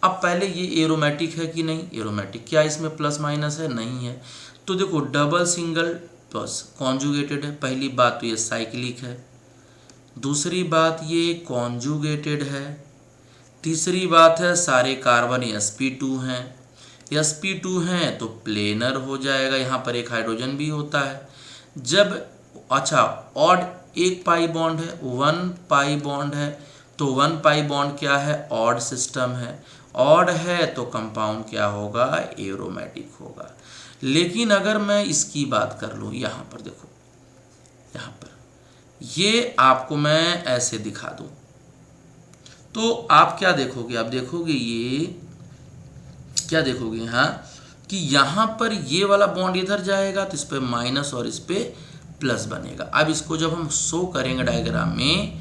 अब पहले ये एरोमेटिक है कि नहीं, एरोमेटिक, क्या इसमें प्लस माइनस है, नहीं है। तो देखो डबल सिंगल प्लस कॉन्जुगेटेड है, पहली बात तो ये साइक्लिक है, दूसरी बात ये कॉन्जुगेटेड है, तीसरी बात है सारे कार्बन sp2 हैं, sp2 हैं तो प्लेनर हो जाएगा, यहाँ पर एक हाइड्रोजन भी होता है। जब अच्छा ऑड 1 पाई बॉन्ड है, 1 पाई बॉन्ड है, तो 1 पाई बॉन्ड क्या है, ऑड सिस्टम है, ऑड है तो कंपाउंड क्या होगा, एरोमेटिक होगा। लेकिन अगर मैं इसकी बात कर लूँ, यहाँ पर देखो, यहाँ पर ये आपको मैं ऐसे दिखा दूँ तो आप क्या देखोगे, आप देखोगे ये क्या देखोगे यहाँ कि यहाँ पर ये वाला बॉन्ड इधर जाएगा तो इस पर माइनस और इस पर प्लस बनेगा। अब इसको जब हम शो करेंगे डायग्राम में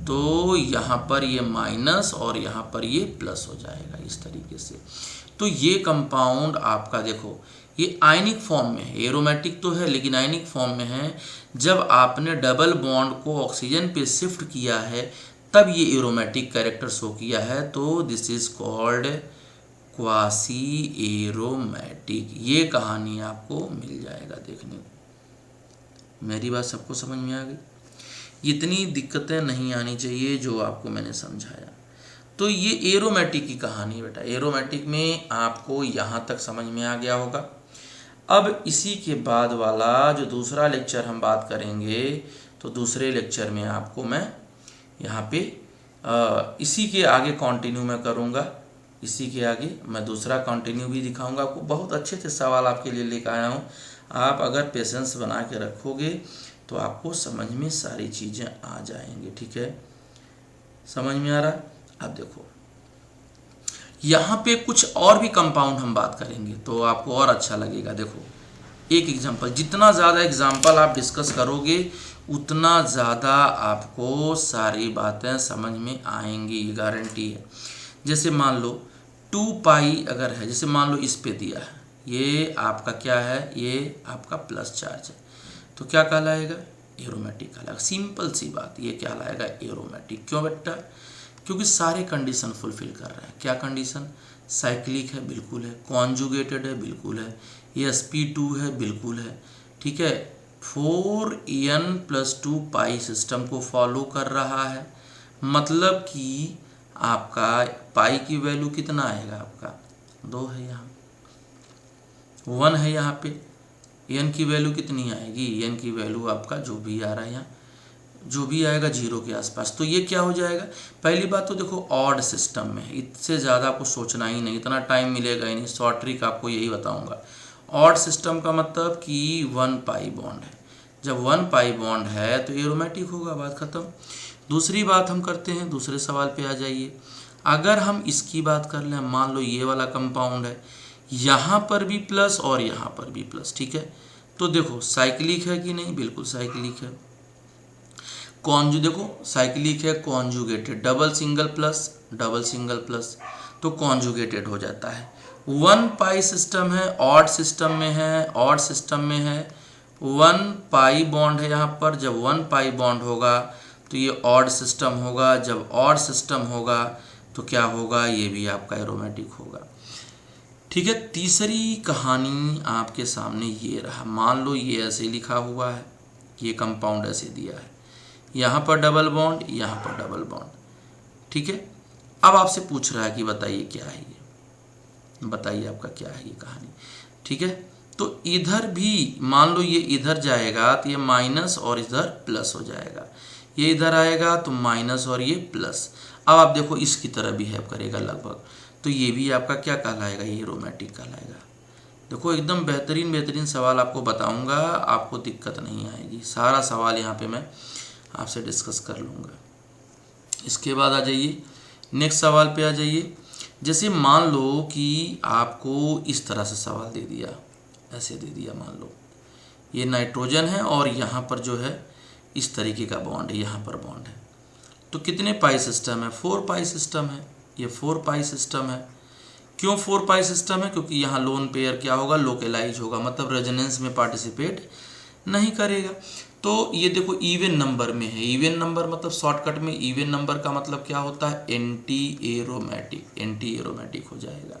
तो यहाँ पर ये माइनस और यहाँ पर ये प्लस हो जाएगा इस तरीके से। तो ये कंपाउंड आपका देखो ये आयनिक फॉर्म में है, एरोमेटिक तो है लेकिन आयनिक फॉर्म में है। जब आपने डबल बॉन्ड को ऑक्सीजन पे शिफ्ट किया है तब ये एरोमेटिक कैरेक्टर शो किया है, तो this is called quasi aromatic. ये कहानी आपको मिल जाएगा देखने को। मेरी बात सबको समझ में आ गई? इतनी दिक्कतें नहीं आनी चाहिए जो आपको मैंने समझाया। तो ये एरोमेटिक की कहानी बेटा, एरोमेटिक में आपको यहाँ तक समझ में आ गया होगा। अब इसी के बाद वाला जो दूसरा लेक्चर हम बात करेंगे, तो दूसरे लेक्चर में आपको मैं यहाँ पे इसी के आगे कंटिन्यू मैं करूँगा। इसी के आगे मैं दूसरा कंटिन्यू भी दिखाऊंगा आपको। बहुत अच्छे से सवाल आपके लिए लेकर आया हूँ। आप अगर पेशेंस बना के रखोगे तो आपको समझ में सारी चीज़ें आ जाएंगी। ठीक है, समझ में आ रहा है? अब देखो यहाँ पे कुछ और भी कंपाउंड हम बात करेंगे तो आपको और अच्छा लगेगा। देखो एक एग्जांपल, जितना ज़्यादा एग्जांपल आप डिस्कस करोगे उतना ज़्यादा आपको सारी बातें समझ में आएंगी, ये गारंटी है। जैसे मान लो 2 पाई अगर है, जैसे मान लो इस पे दिया है, ये आपका क्या है, ये आपका प्लस चार्ज है, तो क्या कहलाएगा? एरोमेटिक कहलाएगा। सिंपल सी बात, ये क्या कहलाएगा? एरोमेटिक। क्यों बेटा? क्योंकि सारे कंडीशन फुलफिल कर रहा है। क्या कंडीशन? साइक्लिक है, बिल्कुल है। कॉन्जुगेटेड है, बिल्कुल है। ये sp2 है, बिल्कुल है। ठीक है, 4n+2 पाई सिस्टम को फॉलो कर रहा है। मतलब कि आपका पाई की वैल्यू कितना आएगा? आपका 2 है, यहाँ 1 है। यहाँ पे n की वैल्यू कितनी आएगी? n की वैल्यू आपका जो भी आ रहा है यहाँ, जो भी आएगा 0 के आसपास। तो ये क्या हो जाएगा? पहली बात तो देखो ऑड सिस्टम में, इससे ज़्यादा आपको सोचना ही नहीं, इतना टाइम मिलेगा ही नहीं। शॉर्ट ट्रिक आपको यही बताऊंगा। ऑड सिस्टम का मतलब कि 1 पाई बॉन्ड है। जब 1 पाई बॉन्ड है तो एरोमेटिक होगा, बात खत्म। दूसरी बात हम करते हैं, दूसरे सवाल पे आ जाइए। अगर हम इसकी बात कर लें, मान लो ये वाला कंपाउंड है, यहाँ पर भी प्लस और यहाँ पर भी प्लस। ठीक है, तो देखो साइक्लिक है कि नहीं? बिल्कुल साइक्लिक है। देखो साइक्लिक है, कॉन्जुगेटेड, डबल सिंगल प्लस, तो कॉन्जुगेटेड हो जाता है। 1 पाई सिस्टम है, ऑड सिस्टम में है, 1 पाई बॉन्ड है यहाँ पर। जब 1 पाई बॉन्ड होगा तो ये ऑड सिस्टम होगा। जब ऑड सिस्टम होगा तो क्या होगा? ये भी आपका एरोमेटिक होगा। ठीक है, तीसरी कहानी आपके सामने ये रहा। मान लो ये ऐसे लिखा हुआ है, ये कंपाउंड ऐसे दिया है, यहाँ पर डबल बॉन्ड, यहाँ पर डबल बॉन्ड। ठीक है, अब आपसे पूछ रहा है कि बताइए क्या है ये, बताइए आपका क्या है ये कहानी। ठीक है, तो इधर भी मान लो ये इधर जाएगा तो ये माइनस और इधर प्लस हो जाएगा, ये इधर आएगा तो माइनस और ये प्लस। अब आप देखो इसकी तरह बिहेव करेगा लगभग, तो ये भी आपका क्या कहलाएगा? ये एरोमेटिक कहलाएगा। देखो एकदम बेहतरीन सवाल आपको बताऊंगा, आपको दिक्कत नहीं आएगी। सारा सवाल यहाँ पे मैं आपसे डिस्कस कर लूँगा। इसके बाद आ जाइए नेक्स्ट सवाल पे आ जाइए। जैसे मान लो कि आपको इस तरह से सवाल दे दिया, ऐसे दे दिया, मान लो ये नाइट्रोजन है और यहाँ पर जो है इस तरीके का बॉन्ड है, यहाँ पर बॉन्ड है, तो कितने पाई सिस्टम है? 4 पाई सिस्टम है। ये 4 पाई सिस्टम है। क्यों 4 पाई सिस्टम है? क्योंकि यहाँ लोन पेयर क्या होगा? लोकेलाइज होगा, मतलब रेजोनेंस में पार्टिसिपेट नहीं करेगा। तो ये देखो इवन नंबर में है। इवन नंबर मतलब शॉर्टकट में इवन नंबर का मतलब क्या होता है? एंटी एरोमेटिक हो जाएगा।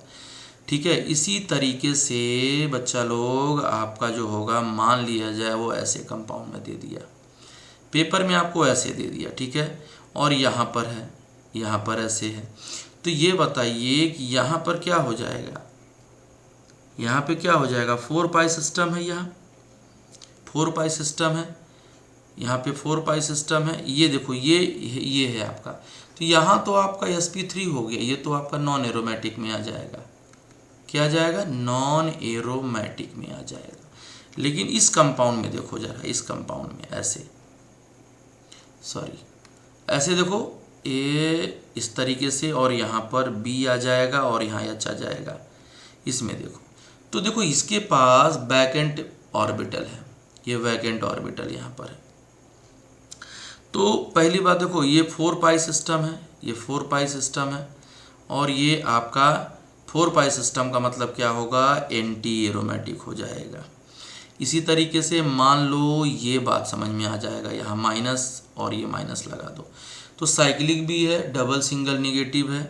ठीक है, इसी तरीके से बच्चा लोग आपका जो होगा, मान लिया जाए वो ऐसे कंपाउंड में दे दिया, पेपर में आपको ऐसे दे दिया। ठीक है, और यहाँ पर है, यहाँ पर ऐसे है, तो ये बताइए कि यहाँ पर क्या हो जाएगा? यहाँ पे क्या हो जाएगा? 4 पाई सिस्टम है, यहाँ 4 पाई सिस्टम है, यहाँ पे 4 पाई सिस्टम है। ये देखो ये है आपका, तो यहाँ तो आपका sp3 हो गया, ये तो आपका नॉन एरोमेटिक में आ जाएगा। क्या आ जाएगा? नॉन एरोमेटिक में आ जाएगा। लेकिन इस कंपाउंड में देखो जरा, इस कंपाउंड में ऐसे, सॉरी ऐसे देखो, ए इस तरीके से, और यहाँ पर बी आ जाएगा और यहाँ एच आ जाएगा। इसमें देखो, तो देखो इसके पास वैकेंट ऑर्बिटल है, ये वैकेंट ऑर्बिटल यहाँ पर है। तो पहली बात देखो, ये 4 पाई सिस्टम है, ये 4 पाई सिस्टम है, और ये आपका 4 पाई सिस्टम का मतलब क्या होगा, एंटी एरोमेटिक हो जाएगा। इसी तरीके से मान लो ये बात समझ में आ जाएगा, यहाँ माइनस और ये माइनस लगा दो, तो साइक्लिक भी है, डबल सिंगल निगेटिव है।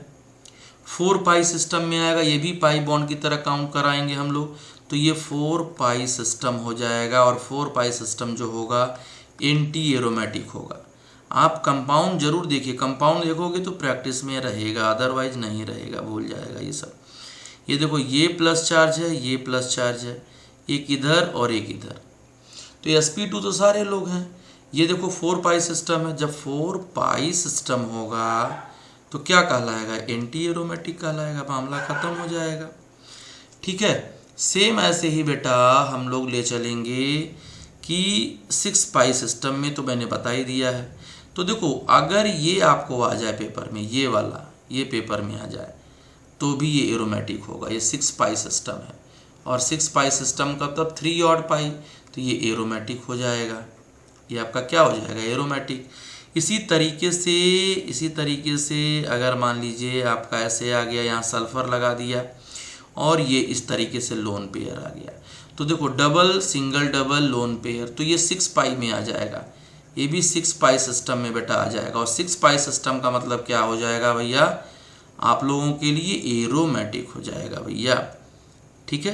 4 पाई सिस्टम में आएगा, ये भी पाई बॉन्ड की तरह काउंट कराएंगे हम लोग, तो ये 4 पाई सिस्टम हो जाएगा। और 4 पाई सिस्टम जो होगा एंटी एरोमेटिक होगा। आप कंपाउंड जरूर देखिए, कंपाउंड देखोगे तो प्रैक्टिस में रहेगा, अदरवाइज नहीं रहेगा, भूल जाएगा ये सब। ये देखो, ये प्लस चार्ज है, ये प्लस चार्ज है, एक इधर और एक इधर, तो sp2 तो सारे लोग हैं। ये देखो 4 पाई सिस्टम है, जब 4 पाई सिस्टम होगा तो क्या कहलाएगा, एंटी एरोमेटिक कहलाएगा, मामला खत्म हो जाएगा। ठीक है, सेम ऐसे ही बेटा हम लोग ले चलेंगे कि 6 पाई सिस्टम में, तो मैंने बता ही दिया है। तो देखो, अगर ये आपको आ जाए पेपर में, ये वाला ये पेपर में आ जाए तो भी ये एरोमेटिक होगा, ये 6 पाई सिस्टम है। और 6 पाई सिस्टम का तब 3 ऑड पाई, तो ये एरोमेटिक हो जाएगा, ये आपका क्या हो जाएगा, एरोमेटिक। इसी तरीके से अगर मान लीजिए आपका ऐसे आ गया, यहाँ सल्फर लगा दिया और ये इस तरीके से लोन पेयर आ गया, तो देखो double single double lone pair, तो ये 6 पाई में आ जाएगा, ये भी 6 पाई सिस्टम में बेटा आ जाएगा। और 6 पाई सिस्टम का मतलब क्या हो जाएगा भैया, आप लोगों के लिए एरोमेटिक हो जाएगा भैया। ठीक है,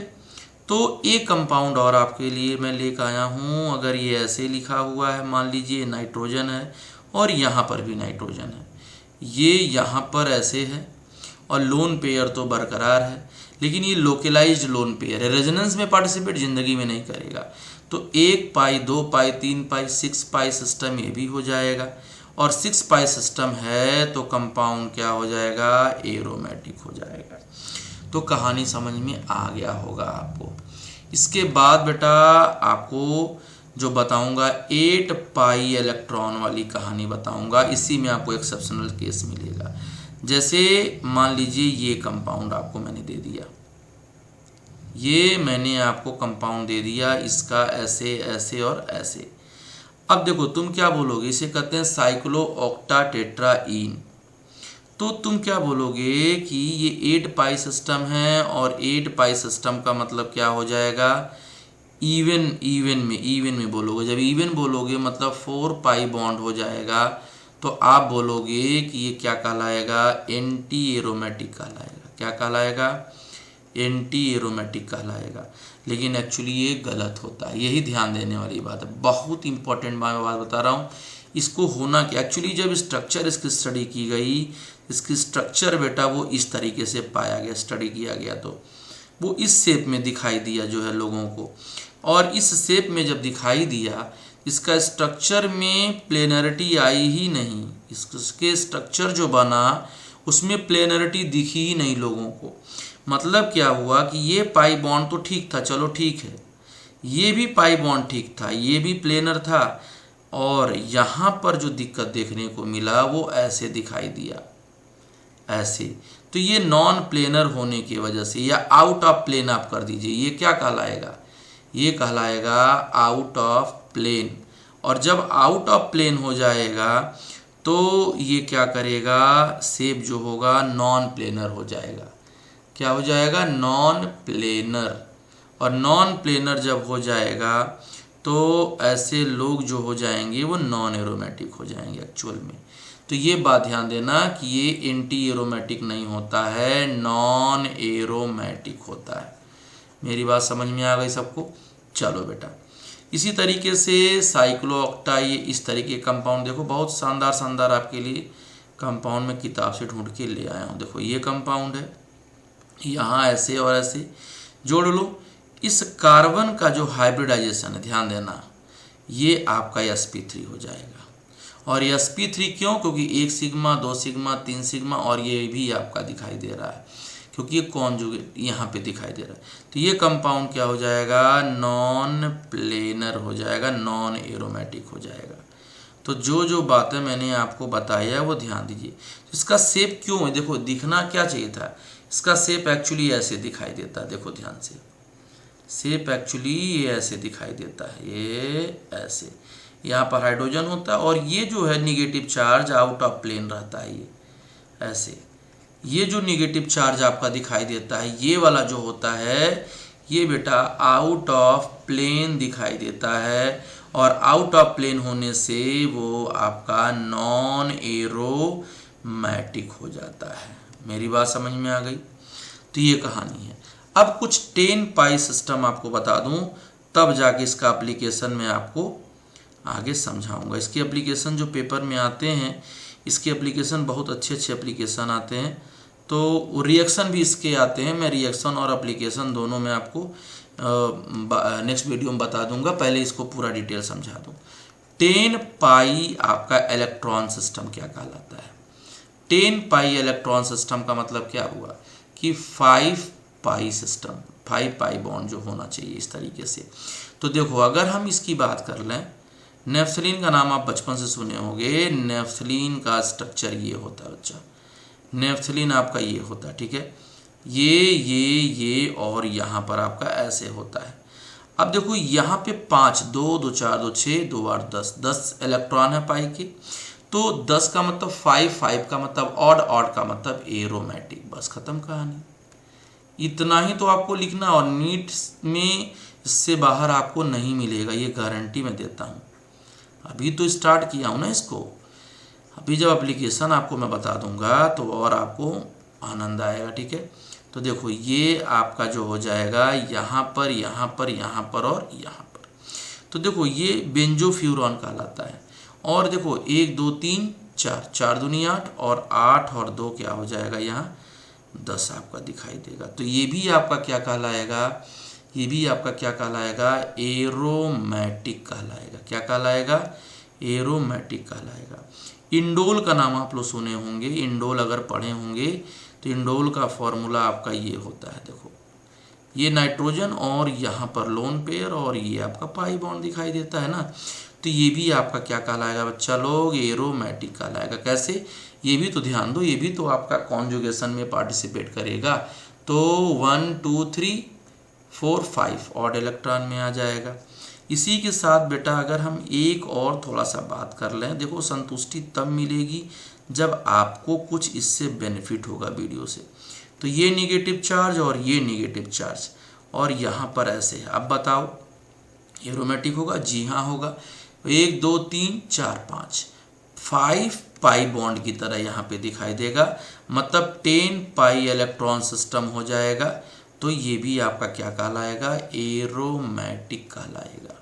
तो एक कंपाउंड और आपके लिए मैं लेकर आया हूँ। अगर ये ऐसे लिखा हुआ है, मान लीजिए नाइट्रोजन है और यहाँ पर भी नाइट्रोजन है, ये यहाँ पर ऐसे है और लोन पेयर तो बरकरार है, लेकिन ये लोकलाइज्ड लोन पेयर है, रेजोनेंस में पार्टिसिपेट जिंदगी में नहीं करेगा। तो 1 पाई 2 पाई 3 पाई 6 पाई सिस्टम ये भी हो जाएगा। और 6 पाई सिस्टम है तो कंपाउंड क्या हो जाएगा, एरोमेटिक हो जाएगा। तो कहानी समझ में आ गया होगा आपको। इसके बाद बेटा आपको जो बताऊंगा 8 पाई इलेक्ट्रॉन वाली कहानी बताऊंगा, इसी में आपको एक्सेप्शनल केस मिलेगा। जैसे मान लीजिए ये कंपाउंड आपको मैंने दे दिया, ये मैंने आपको कंपाउंड दे दिया, इसका ऐसे ऐसे और ऐसे। अब देखो तुम क्या बोलोगे, इसे कहते हैं साइक्लो ऑक्टाटेट्राईन। तो तुम क्या बोलोगे कि ये 8 पाई सिस्टम है और 8 पाई सिस्टम का मतलब क्या हो जाएगा, इवन में बोलोगे। जब इवन बोलोगे मतलब 4 पाई बॉन्ड हो जाएगा, तो आप बोलोगे कि ये क्या कहलाएगा, एंटी एरोमेटिक कहलाएगा। क्या कहलाएगा, एंटी एरोमेटिक कहलाएगा। लेकिन एक्चुअली ये गलत होता है, यही ध्यान देने वाली बात है, बहुत इंपॉर्टेंट बात बता रहा हूँ। इसको होना कि एक्चुअली जब स्ट्रक्चर इसकी स्टडी की गई, इसकी स्ट्रक्चर बेटा वो इस तरीके से पाया गया, स्टडी किया गया, तो वो इस शेप में दिखाई दिया जो है लोगों को। और इस शेप में जब दिखाई दिया, इसका स्ट्रक्चर में प्लेनरिटी आई ही नहीं, इसके स्ट्रक्चर जो बना उसमें प्लेनरिटी दिखी ही नहीं लोगों को। मतलब क्या हुआ कि ये पाई बॉन्ड तो ठीक था, चलो ठीक है, ये भी पाई बॉन्ड ठीक था, ये भी प्लेनर था, और यहाँ पर जो दिक्कत देखने को मिला वो ऐसे दिखाई दिया, ऐसे। तो ये नॉन प्लेनर होने की वजह से, या आउट ऑफ प्लेन आप कर दीजिए, ये क्या कहलाएगा, ये कहलाएगा आउट ऑफ प्लेन। और जब आउट ऑफ प्लेन हो जाएगा तो ये क्या करेगा, शेप जो होगा नॉन प्लेनर हो जाएगा। क्या हो जाएगा, नॉन प्लेनर। और नॉन प्लेनर जब हो जाएगा तो ऐसे लोग जो हो जाएंगे वो नॉन एरोमेटिक हो जाएंगे एक्चुअल में। तो ये बात ध्यान देना कि ये एंटी एरोमेटिक नहीं होता है, नॉन एरोमेटिक होता है। मेरी बात समझ में आ गई सबको। चलो बेटा, इसी तरीके से साइक्लोऑक्टा, ये इस तरीके कंपाउंड देखो, बहुत शानदार शानदार आपके लिए कंपाउंड में किताब से ढूंढ के ले आया हूँ। देखो ये कंपाउंड है, यहाँ ऐसे और ऐसे जोड़ लो। इस कार्बन का जो हाइब्रिडाइजेशन है, ध्यान देना, ये आपका sp3 हो जाएगा। और sp3 क्यों, क्योंकि 1 सिग्मा 2 सिग्मा 3 सिग्मा, और ये भी आपका दिखाई दे रहा है क्योंकि ये कॉन्जुगेट यहाँ पे दिखाई दे रहा है। तो ये कंपाउंड क्या हो जाएगा, नॉन प्लेनर हो जाएगा, नॉन एरोमेटिक हो जाएगा। तो जो जो बातें मैंने आपको बताया है वो ध्यान दीजिए। इसका शेप क्यों है, देखो दिखना क्या चाहिए था, इसका शेप एक्चुअली ऐसे दिखाई देता है, देखो ध्यान से, शेप एक्चुअली ये ऐसे दिखाई देता है, ये ऐसे, यहाँ पर हाइड्रोजन होता है, और ये जो है negative charge out of plane रहता है। ये ऐसे, ये जो निगेटिव चार्ज आपका दिखाई देता है, ये वाला जो होता है, ये बेटा आउट ऑफ प्लेन दिखाई देता है, और आउट ऑफ प्लेन होने से वो आपका नॉन एरोमेटिक हो जाता है। मेरी बात समझ में आ गई? तो ये कहानी है। अब कुछ 10 पाई सिस्टम आपको बता दूं, तब जाके इसका एप्लीकेशन में आपको आगे समझाऊंगा। इसके एप्लीकेशन जो पेपर में आते हैं, इसके एप्लीकेशन बहुत अच्छे अच्छे एप्लीकेशन आते हैं, तो रिएक्शन भी इसके आते हैं। मैं रिएक्शन और एप्लीकेशन दोनों में आपको नेक्स्ट वीडियो में बता दूंगा। पहले इसको पूरा डिटेल समझा दूं। 10 पाई आपका इलेक्ट्रॉन सिस्टम क्या कहलाता है? 10 पाई इलेक्ट्रॉन सिस्टम का मतलब क्या हुआ कि 5 पाई सिस्टम, 5 पाई बॉन्ड जो होना चाहिए इस तरीके से। तो देखो, अगर हम इसकी बात कर लें, नेफ्थलीन का नाम आप बचपन से सुने होंगे। नेफ्थलीन का स्ट्रक्चर ये होता है बच्चा, नेफ्थलीन आपका ये होता है, ठीक है। ये और यहाँ पर आपका ऐसे होता है। अब देखो यहाँ पे 5, 2 2 4 2 6 2 8 10 इलेक्ट्रॉन है पाई के। तो 10 का मतलब 5 का मतलब ऑड का मतलब एरोमेटिक। बस खत्म कहानी। इतना ही तो आपको लिखना, और नीट में इससे बाहर आपको नहीं मिलेगा, ये गारंटी मैं देता हूँ। अभी तो स्टार्ट किया हूँ ना इसको, अभी जब एप्लीकेशन आपको मैं बता दूंगा तो और आपको आनंद आएगा, ठीक है। तो देखो, ये आपका जो हो जाएगा यहाँ पर, यहाँ पर, यहाँ पर और यहाँ पर। तो देखो, ये बेंजोफ्यूरॉन कहलाता है। और देखो 1 2 3 4, 4 दूनी 8, और 8 और 2 क्या हो जाएगा, यहाँ 10 आपका दिखाई देगा। तो ये भी आपका क्या कहलाएगा, ये भी आपका क्या कहलाएगा, एरोमेटिक कहलाएगा। क्या कहलाएगा? एरोमेटिक कहलाएगा। इंडोल का नाम आप लोग सुने होंगे, इंडोल अगर पढ़े होंगे तो इंडोल का फॉर्मूला आपका ये होता है। देखो, ये नाइट्रोजन और यहाँ पर लोन पेयर, और ये आपका पाई बॉन्ड दिखाई देता है ना। तो ये भी आपका क्या कहलाएगा बच्चा लोग, एरोमेटिक कहलाएगा। कैसे? ये भी तो ध्यान दो, ये भी तो आपका कॉन्जुगेशन में पार्टिसिपेट करेगा। तो 1 2 3 4 5 ऑड इलेक्ट्रॉन में आ जाएगा। इसी के साथ बेटा अगर हम एक और थोड़ा सा बात कर लें, देखो संतुष्टि तब मिलेगी जब आपको कुछ इससे बेनिफिट होगा वीडियो से। तो ये निगेटिव चार्ज और ये निगेटिव चार्ज, और यहाँ पर ऐसे है। अब बताओ, एरोमेटिक होगा? जी हाँ होगा। 1 2 3 4 5 पाई बॉन्ड की तरह यहाँ पे दिखाई देगा, मतलब 10 पाई इलेक्ट्रॉन सिस्टम हो जाएगा। तो ये भी आपका क्या कहलाएगा, एरोमेटिक कहलाएगा।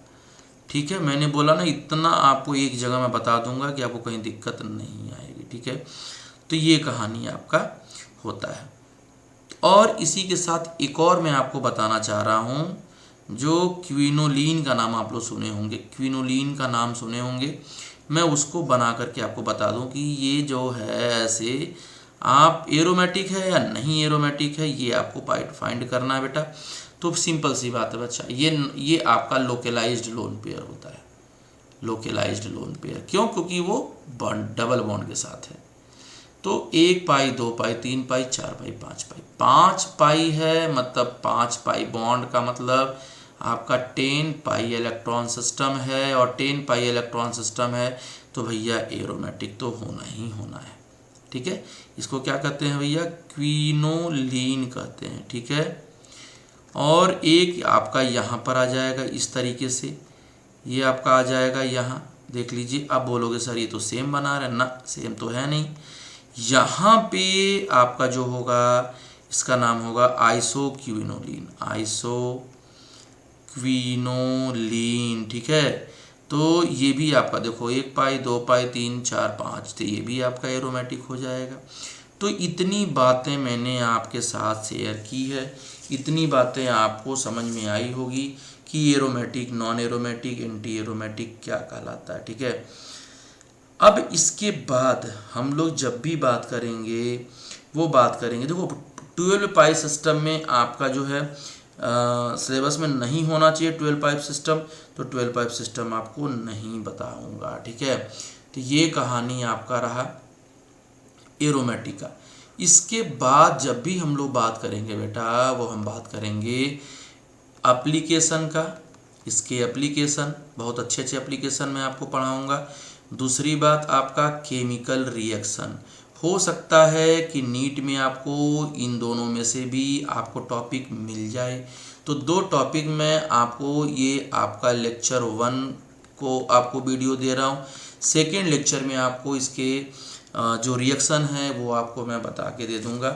ठीक है, मैंने बोला ना, इतना आपको एक जगह मैं बता दूंगा कि आपको कहीं दिक्कत नहीं आएगी। ठीक है, तो ये कहानी आपका होता है। और इसी के साथ एक और मैं आपको बताना चाह रहा हूँ, जो क्विनोलीन का नाम आप लोग सुने होंगे, क्विनोलीन का नाम सुने होंगे। मैं उसको बना करके आपको बता दूं कि ये जो है ऐसे आप एरोमेटिक है या नहीं एरोमेटिक है, ये आपको फाइंड करना है बेटा। तो सिंपल सी बात है बच्चा, ये आपका लोकलाइज्ड लोन पेयर होता है। लोकलाइज्ड लोन पेयर क्यों? क्योंकि वो डबल बॉन्ड के साथ है। तो 1 पाई 2 पाई 3 पाई 4 पाई 5 पाई 5 पाई है, मतलब 5 पाई बॉन्ड का मतलब आपका 10 पाई इलेक्ट्रॉन सिस्टम है, और 10 पाई इलेक्ट्रॉन सिस्टम है तो भैया एरोमेटिक तो होना ही होना है। ठीक है, इसको क्या कहते हैं भैया, क्विनोलीन कहते हैं। ठीक है, और एक आपका यहाँ पर आ जाएगा इस तरीके से, ये आपका आ जाएगा यहाँ, देख लीजिए। अब बोलोगे सर ये तो सेम बना रहे ना, सेम तो है नहीं। यहाँ पे आपका जो होगा इसका नाम होगा आइसोक्विनोलीन, आइसोक्विनोलीन। ठीक है, तो ये भी आपका देखो 1 पाई 2 पाई 3 4 5, तो ये भी आपका एरोमेटिक हो जाएगा। तो इतनी बातें मैंने आपके साथ शेयर की है, इतनी बातें आपको समझ में आई होगी कि aromatic, non aromatic, anti aromatic क्या कहलाता है। ठीक है, अब इसके बाद हम लोग जब भी बात करेंगे वो बात करेंगे, देखो 12 पाई सिस्टम में आपका जो है सिलेबस में नहीं होना चाहिए 12 पाइप सिस्टम, तो 12 पाइप सिस्टम आपको नहीं बताऊंगा। ठीक है, तो ये कहानी आपका रहा एरोमेटिक का। इसके बाद जब भी हम लोग बात करेंगे बेटा, वो हम बात करेंगे एप्लीकेशन का। इसके एप्लीकेशन, बहुत अच्छे अच्छे एप्लीकेशन मैं आपको पढ़ाऊँगा। दूसरी बात आपका केमिकल रिएक्शन, हो सकता है कि नीट में आपको इन दोनों में से भी आपको टॉपिक मिल जाए। तो 2 टॉपिक में आपको ये आपका लेक्चर 1 को आपको वीडियो दे रहा हूँ। सेकेंड लेक्चर में आपको इसके जो रिएक्शन है वो आपको मैं बता के दे दूँगा।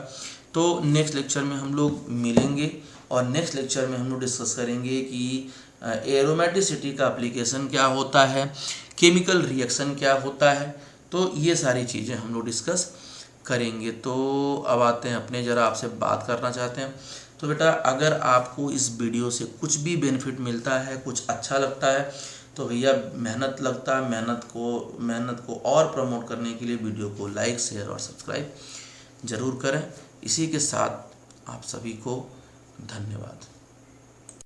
तो नेक्स्ट लेक्चर में हम लोग मिलेंगे और नेक्स्ट लेक्चर में हम लोग डिस्कस करेंगे कि एरोमेटिसिटी का एप्लीकेशन क्या होता है, केमिकल रिएक्शन क्या होता है। तो ये सारी चीज़ें हम लोग डिस्कस करेंगे। तो अब आते हैं अपने, ज़रा आपसे बात करना चाहते हैं। तो बेटा अगर आपको इस वीडियो से कुछ भी बेनिफिट मिलता है, कुछ अच्छा लगता है, तो भैया मेहनत मेहनत को और प्रमोट करने के लिए वीडियो को लाइक, शेयर और सब्सक्राइब ज़रूर करें। इसी के साथ आप सभी को धन्यवाद।